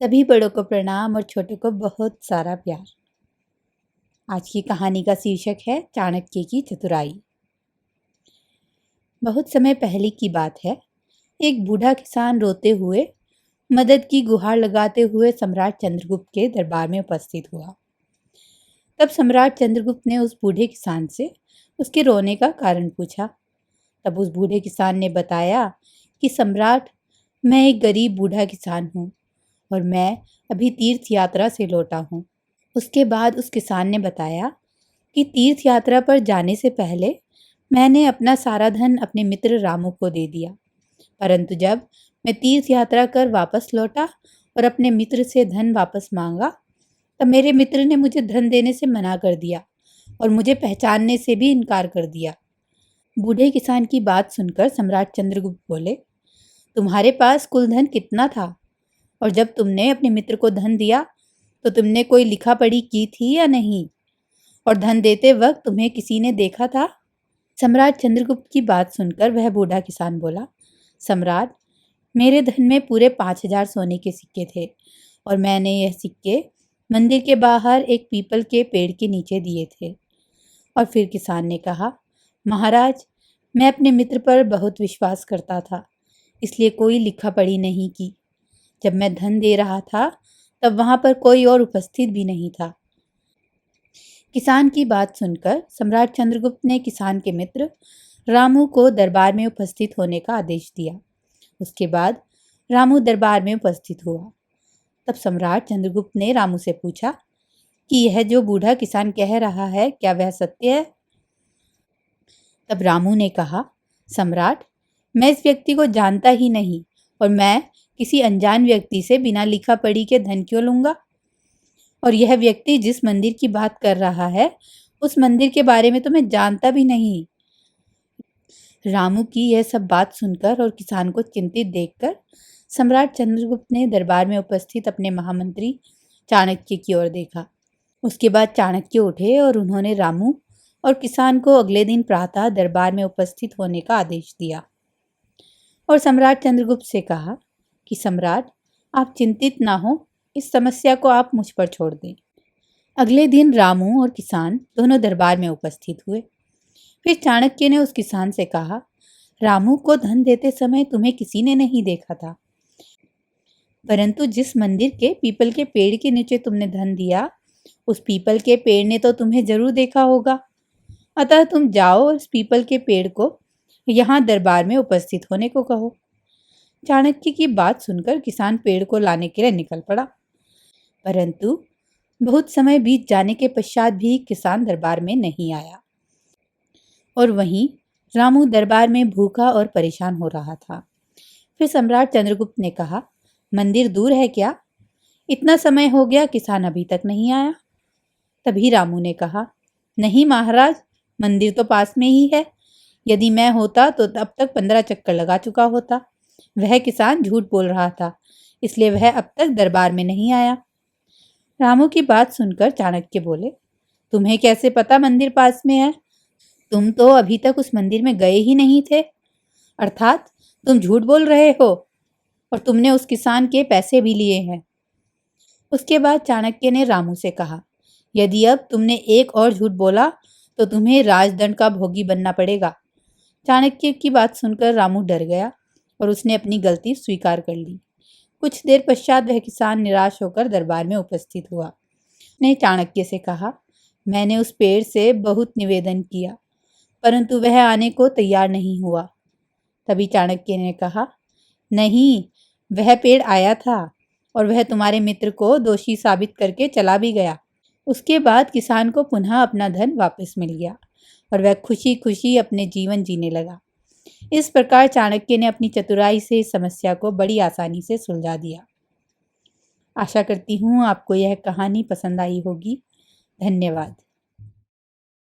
सभी बड़ों को प्रणाम और छोटों को बहुत सारा प्यार। आज की कहानी का शीर्षक है चाणक्य की चतुराई। बहुत समय पहले की बात है। एक बूढ़ा किसान रोते हुए मदद की गुहार लगाते हुए सम्राट चंद्रगुप्त के दरबार में उपस्थित हुआ। तब सम्राट चंद्रगुप्त ने उस बूढ़े किसान से उसके रोने का कारण पूछा। तब उस बूढ़े किसान ने बताया कि सम्राट, मैं एक गरीब बूढ़ा किसान हूँ और मैं अभी तीर्थ यात्रा से लौटा हूँ। उसके बाद उस किसान ने बताया कि तीर्थ यात्रा पर जाने से पहले मैंने अपना सारा धन अपने मित्र रामू को दे दिया, परंतु जब मैं तीर्थ यात्रा कर वापस लौटा और अपने मित्र से धन वापस मांगा, तब मेरे मित्र ने मुझे धन देने से मना कर दिया और मुझे पहचानने से भी इनकार कर दिया। बूढ़े किसान की बात सुनकर सम्राट चंद्रगुप्त बोले, तुम्हारे पास कुल धन कितना था? और जब तुमने अपने मित्र को धन दिया तो तुमने कोई लिखा पढ़ी की थी या नहीं? और धन देते वक्त तुम्हें किसी ने देखा था? सम्राट चंद्रगुप्त की बात सुनकर वह बूढ़ा किसान बोला, सम्राट, मेरे धन में पूरे 5,000 सोने के सिक्के थे और मैंने यह सिक्के मंदिर के बाहर एक पीपल के पेड़ के नीचे दिए थे। और फिर किसान ने कहा, महाराज, मैं अपने मित्र पर बहुत विश्वास करता था, इसलिए कोई लिखा पढ़ी नहीं की। जब मैं धन दे रहा था तब वहां पर कोई और उपस्थित भी नहीं था। किसान की बात सुनकर सम्राट चंद्रगुप्त ने किसान के मित्र रामू को दरबार में उपस्थित होने का आदेश दिया। उसके बाद रामू दरबार में उपस्थित हुआ। तब सम्राट चंद्रगुप्त ने रामू से पूछा कि यह जो बूढ़ा किसान कह रहा है, क्या वह सत्य है? तब रामू ने कहा, सम्राट, मैं इस व्यक्ति को जानता ही नहीं और मैं किसी अनजान व्यक्ति से बिना लिखा पढ़ी के धन क्यों लूंगा? और यह व्यक्ति जिस मंदिर की बात कर रहा है, उस मंदिर के बारे में तो मैं जानता भी नहीं। रामू की यह सब बात सुनकर और किसान को चिंतित देखकर सम्राट चंद्रगुप्त ने दरबार में उपस्थित अपने महामंत्री चाणक्य की ओर देखा। उसके बाद चाणक्य उठे और उन्होंने रामू और किसान को अगले दिन प्रातः दरबार में उपस्थित होने का आदेश दिया और सम्राट चंद्रगुप्त से कहा कि सम्राट, आप चिंतित ना हो, इस समस्या को आप मुझ पर छोड़ दें। अगले दिन रामू और किसान दोनों दरबार में उपस्थित हुए। फिर चाणक्य ने उस किसान से कहा, रामू को धन देते समय तुम्हें किसी ने नहीं देखा था, परंतु जिस मंदिर के पीपल के पेड़ के नीचे तुमने धन दिया, उस पीपल के पेड़ ने तो तुम्हें जरूर देखा होगा। अतः तुम जाओ और इस पीपल के पेड़ को यहाँ दरबार में उपस्थित होने को कहो। चाणक्य की बात सुनकर किसान पेड़ को लाने के लिए निकल पड़ा, परंतु बहुत समय बीत जाने के पश्चात भी किसान दरबार में नहीं आया और वहीं रामू दरबार में भूखा और परेशान हो रहा था। फिर सम्राट चंद्रगुप्त ने कहा, मंदिर दूर है क्या? इतना समय हो गया, किसान अभी तक नहीं आया। तभी रामू ने कहा, नहीं महाराज, मंदिर तो पास में ही है। यदि मैं होता तो अब तक 15 चक्कर लगा चुका होता। वह किसान झूठ बोल रहा था, इसलिए वह अब तक दरबार में नहीं आया। रामू की बात सुनकर चाणक्य बोले, तुम्हें कैसे पता मंदिर पास में है? तुम तो अभी तक उस मंदिर में गए ही नहीं थे, अर्थात तुम झूठ बोल रहे हो और तुमने उस किसान के पैसे भी लिए हैं। उसके बाद चाणक्य ने रामू से कहा, यदि अब तुमने एक और झूठ बोला तो तुम्हें राजदंड का भोगी बनना पड़ेगा। चाणक्य की बात सुनकर रामू डर गया और उसने अपनी गलती स्वीकार कर ली। कुछ देर पश्चात वह किसान निराश होकर दरबार में उपस्थित हुआ। उसने चाणक्य से कहा, मैंने उस पेड़ से बहुत निवेदन किया, परंतु वह आने को तैयार नहीं हुआ। तभी चाणक्य ने कहा, नहीं, वह पेड़ आया था और वह तुम्हारे मित्र को दोषी साबित करके चला भी गया। उसके बाद किसान को पुनः अपना धन वापस मिल गया और वह खुशी खुशी अपने जीवन जीने लगा। इस प्रकार चाणक्य ने अपनी चतुराई से इस समस्या को बड़ी आसानी से सुलझा दिया। आशा करती हूँ आपको यह कहानी पसंद आई होगी। धन्यवाद।